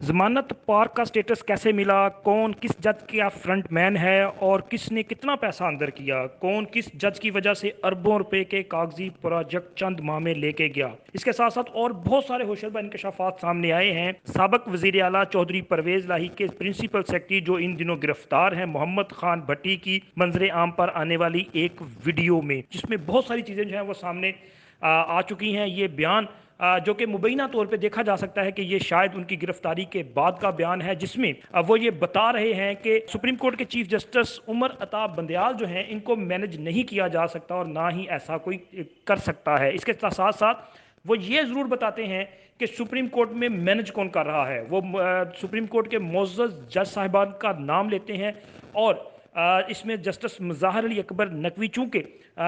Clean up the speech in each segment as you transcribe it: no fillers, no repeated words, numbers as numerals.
जमानत पार्क का स्टेटस कैसे मिला, कौन किस जज का फ्रंट मैन है और किसने कितना पैसा अंदर किया, कौन किस जज की वजह से अरबों रुपए के कागजी प्रोजेक्ट चंद माह में लेके गया। इसके साथ साथ और बहुत सारे होशरबा इंकशाफात सामने आए हैं। साबिक वजीर आला चौधरी परवेज लाही के प्रिंसिपल सेक्रेटरी जो इन दिनों गिरफ्तार हैं, मोहम्मद खान भट्टी की मंजरे आम पर आने वाली एक वीडियो में, जिसमें बहुत सारी चीज़ें जो हैं वो सामने आ चुकी हैं। ये बयान जो कि मुबैना तौर पे देखा जा सकता है कि ये शायद उनकी गिरफ्तारी के बाद का बयान है, जिसमें वो ये बता रहे हैं कि सुप्रीम कोर्ट के चीफ जस्टिस उमर अताब बंदयाल जो हैं इनको मैनेज नहीं किया जा सकता और ना ही ऐसा कोई कर सकता है। इसके साथ साथ वो ये ज़रूर बताते हैं कि सुप्रीम कोर्ट में मैनेज कौन कर रहा है। वो सुप्रीम कोर्ट के मोअज़्ज़ज़ जज साहिबान का नाम लेते हैं और इसमें जस्टिस मुज़ाहिर अली अकबर नकवी, चूँकि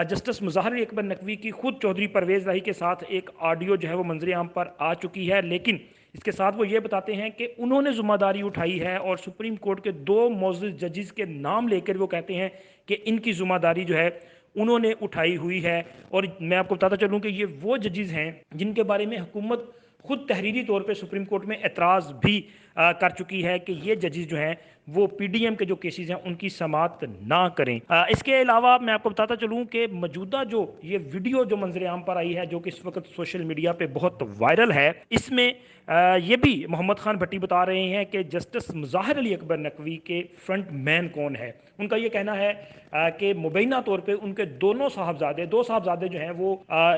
जस्टिस मुज़ाहिर अली अकबर नकवी की खुद चौधरी परवेज़ लाही के साथ एक ऑडियो जो है वो मंजर आम पर आ चुकी है, लेकिन इसके साथ वो ये बताते हैं कि उन्होंने ज़िम्मेदारी उठाई है और सुप्रीम कोर्ट के दो मोअज़्ज़ज़ जजेस के नाम लेकर वो कहते हैं कि इनकी ज़िम्मेदारी जो है उन्होंने उठाई हुई है। और मैं आपको बताता चलूँ कि ये वो जजेस हैं जिनके बारे में हुकूमत खुद तहरीरी तौर पे सुप्रीम कोर्ट में एतराज़ भी कर चुकी है कि ये जजेस जो हैं वो पीडीएम के जो केसेस हैं उनकी समाअत ना करें। इसके अलावा मैं आपको बताता चलूँ कि मौजूदा जो ये वीडियो जो मंजर आम पर आई है, जो कि इस वक्त सोशल मीडिया पे बहुत वायरल है, इसमें ये भी मोहम्मद खान भट्टी बता रहे हैं कि जस्टिस मुज़ाहिर अली अकबर नकवी के फ्रंट मैन कौन है। उनका ये कहना है कि मुबैना तौर पे उनके दो साहबजादे जो हैं वो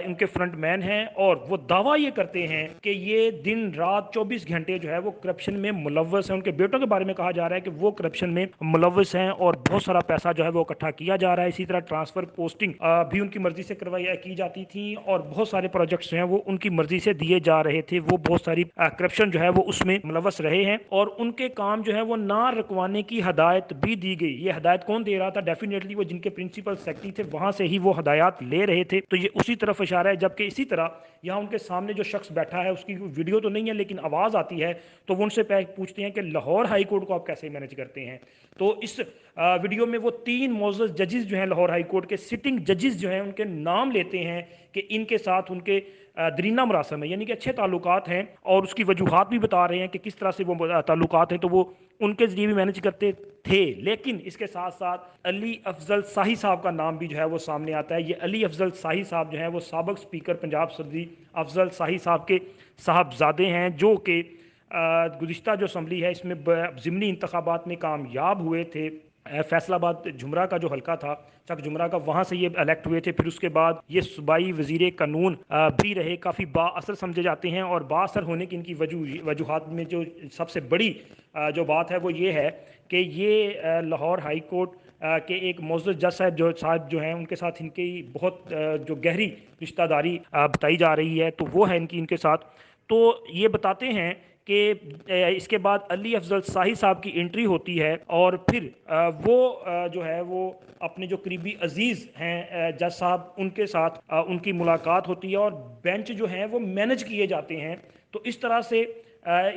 उनके फ्रंट मैन हैं और वो दावा ये करते हैं कि ये दिन रात 24 घंटे जो है वो करप्शन में मुलव्वस हैं। उनके बेटों के बारे में कहा जा रहा है कि वो करप्शन में मुलव्वस हैं और बहुत सारा पैसा जो है वो इकट्ठा किया जा रहा है। इसी तरह ट्रांसफर पोस्टिंग भी उनकी मर्जी से करवाई की जाती थी और बहुत सारे प्रोजेक्ट्स जो हैं वो उनकी मर्जी से दिए जा रहे थे। वो बहुत सारी करप्शन जो है वो उसमें मुलव्वस रहे हैं और उनके काम जो है वो ना रुकवाने की हदायत भी दी गई। ये हदायत कौन दे रहा था? डेफिनेटली वो जिनके प्रिंसिपल सेक्रेटरी थे वहां से ही वो हदायत ले रहे थे। तो ये उसी तरफ इशारा है। जबकि इसी तरह यहाँ उनके सामने जो शख्स बैठा है, उसकी वीडियो तो नहीं है लेकिन आवाज़ आती है, तो वो उनसे पूछते हैं कि लाहौर हाई कोर्ट को आप कैसे मैनेज करते हैं। तो इस वीडियो में वो तीन मोअज़्ज़ज़ जजेस जो हैं लाहौर हाई कोर्ट के सिटिंग जजेस जो हैं उनके नाम लेते हैं कि इनके साथ उनके दरीना मरासम है, यानी कि अच्छे ताल्लुकात हैं और उसकी वजूहात भी बता रहे हैं कि किस तरह से वो ताल्लुकात हैं, तो वो उनके जरिए भी मैनेज करते थे। लेकिन इसके साथ साथ अली अफजल शाही साहब का नाम भी जो है वो सामने आता है। ये अली अफजल शाही साहब जो हैं वो साबिक स्पीकर पंजाब सदरी अफजल शाही साहब के साहबजादे हैं, जो कि गुज़िश्ता जो असम्बली है इसमें ज़िमनी इंतखाबात में कामयाब हुए थे। फैसलाबाद झुमरा का जो हल्का था, चक झुमरा का, वहाँ से ये इलेक्ट हुए थे। फिर उसके बाद ये सूबाई वजीर कानून भी रहे, काफ़ी बाअसर समझे जाते हैं। और बाअसर होने की इनकी वजूहात में जो सबसे बड़ी जो बात है वो ये है कि ये लाहौर हाई कोर्ट के एक मोअज़्ज़ज़ जज साहब जो हैं उनके साथ इनकी बहुत जो गहरी रिश्तेदारी बताई जा रही है, तो वो है इनके साथ। तो ये बताते हैं कि इसके बाद अली अफजल शाही साहब की एंट्री होती है और फिर वो जो है वो अपने जो करीबी अजीज़ हैं जज साहब, उनके साथ उनकी मुलाकात होती है और बेंच जो हैं वो मैनेज किए जाते हैं। तो इस तरह से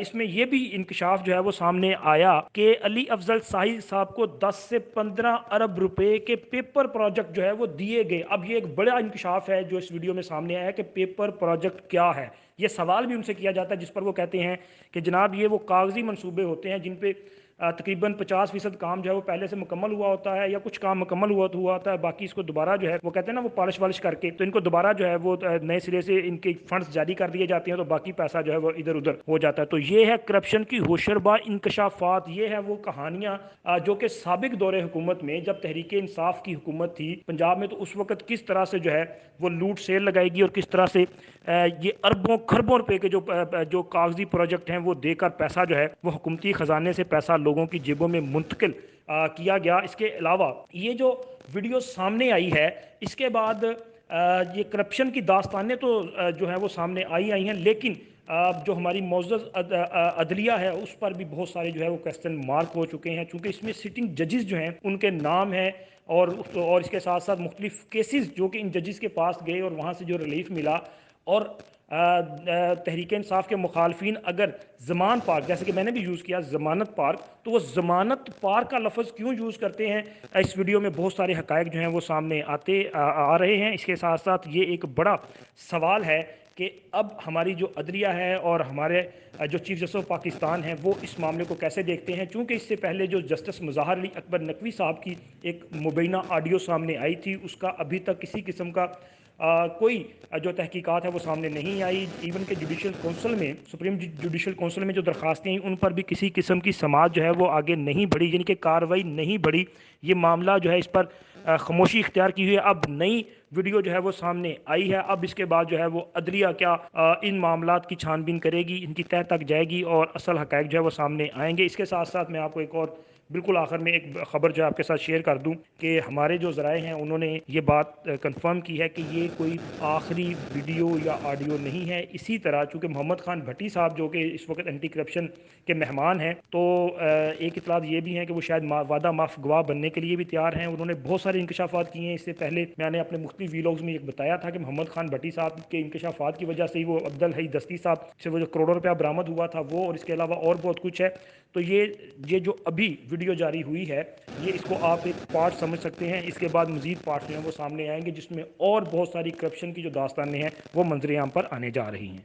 इसमें यह भी इंकशाफ जो है वो सामने आया कि अली अफजल शाही साहब को 10 से 15 अरब रुपए के पेपर प्रोजेक्ट जो है वो दिए गए। अब ये एक बड़ा इंकशाफ है जो इस वीडियो में सामने आया है कि पेपर प्रोजेक्ट क्या है। ये सवाल भी उनसे किया जाता है, जिस पर वो कहते हैं कि जनाब ये वो कागजी मंसूबे होते हैं जिन पे तकरीबन 50% काम जो है वो पहले से मुकम्मल हुआ होता है या कुछ काम मुकम्मल हुआ होता है, बाकी इसको दोबारा जो है वो कहते हैं ना वो पॉलिश वालिश करके, तो इनको दोबारा जो है वो नए सिरे से इनके फंड्स जारी कर दिए जाते हैं, तो बाकी पैसा जो है वो इधर उधर हो जाता है। तो ये है करप्शन की होशरबा इंकशाफात। ये है वो कहानियाँ जो कि साबिक दौरे हुकूमत में जब तहरीक इंसाफ की हुकूमत थी पंजाब में, तो उस वक्त किस तरह से जो है वो लूट सेल लगाएगी और किस तरह से ये अरबों खरबों रुपए के जो कागजी प्रोजेक्ट हैं वो देकर पैसा जो है वो हुकूमती खजाने से पैसा लोगों की जेबों में मुंतकिल किया गया। इसके अलावा ये जो वीडियो सामने आई है, इसके बाद ये करप्शन की दास्तानें तो जो है वो सामने आई हैं, लेकिन जो हमारी मोअज़्ज़ज़ अदलिया है उस पर भी बहुत सारे जो है वो क्वेश्चन मार्क हो चुके हैं, चूँकि इसमें सिटिंग जजेस जो हैं उनके नाम हैं और इसके साथ साथ मुख्तलिफ केसेस जो कि इन जजेस के पास गए और वहाँ से जो रिलीफ मिला। और तहरीक इंसाफ के मुखालफिन अगर ज़मान पार्क, जैसे कि मैंने भी यूज़ किया ज़मानत पार्क, तो वो ज़मानत पार्क का लफ्ज़ क्यों यूज़ करते हैं, इस वीडियो में बहुत सारे हक़ाइक़ जो हैं वो सामने आ रहे हैं। इसके साथ साथ ये एक बड़ा सवाल है کہ اب ہماری جو عدلیہ ہے اور ہمارے جو چیف جسٹس آف پاکستان ہیں وہ اس معاملے کو کیسے دیکھتے ہیں، چونکہ اس سے پہلے جو جسٹس مظاہر علی اکبر نقوی صاحب کی ایک مبینہ آڈیو سامنے آئی تھی، اس کا ابھی تک کسی قسم کا کوئی جو تحقیقات ہے وہ سامنے نہیں آئی۔ ایون کہ جوڈیشل کونسل میں، سپریم جوڈیشل کونسل میں جو درخواستیں ہیں ان پر بھی کسی قسم کی سماعت جو ہے وہ آگے نہیں بڑھی، یعنی کہ کارروائی نہیں بڑھی۔ یہ معاملہ جو ہے اس پر خاموشی اختیار کی ہوئی ہے۔ اب نئی ویڈیو جو ہے وہ سامنے آئی ہے، اب اس کے بعد جو ہے وہ عدلیہ کیا ان معاملات کی چھان بین کرے گی، ان کی تہہ تک جائے گی اور اصل حقائق جو ہے وہ سامنے آئیں گے۔ اس کے ساتھ ساتھ میں آپ کو ایک اور بالکل آخر میں ایک خبر جو آپ کے ساتھ شیئر کر دوں کہ ہمارے جو ذرائع ہیں انہوں نے یہ بات کنفرم کی ہے کہ یہ کوئی آخری ویڈیو یا آڈیو نہیں ہے۔ اسی طرح چونکہ محمد خان بھٹی صاحب جو کہ اس وقت اینٹی کرپشن کے مہمان ہیں، تو ایک اطلاعات یہ بھی ہیں کہ وہ شاید وعدہ معاف گواہ بننے کے لیے بھی تیار ہیں۔ انہوں نے بہت سارے انکشافات کیے ہیں۔ اس سے پہلے میں نے اپنے مختلف ویلاگز میں ایک بتایا تھا کہ محمد خان بھٹی صاحب کے انکشافات کی وجہ سے ہی وہ عبدالحی دستی صاحب سے وہ جو کروڑوں روپیہ برآمد ہوا تھا وہ، اور اس کے علاوہ اور بہت کچھ ہے۔ تو یہ جو ابھی ویڈیو جاری ہوئی ہے، یہ اس کو آپ ایک پارٹ سمجھ سکتے ہیں۔ اس کے بعد مزید پارٹس جو ہیں وہ سامنے آئیں گے جس میں اور بہت ساری کرپشن کی جو داستانیں ہیں وہ منظر عام پر آنے جا رہی ہیں۔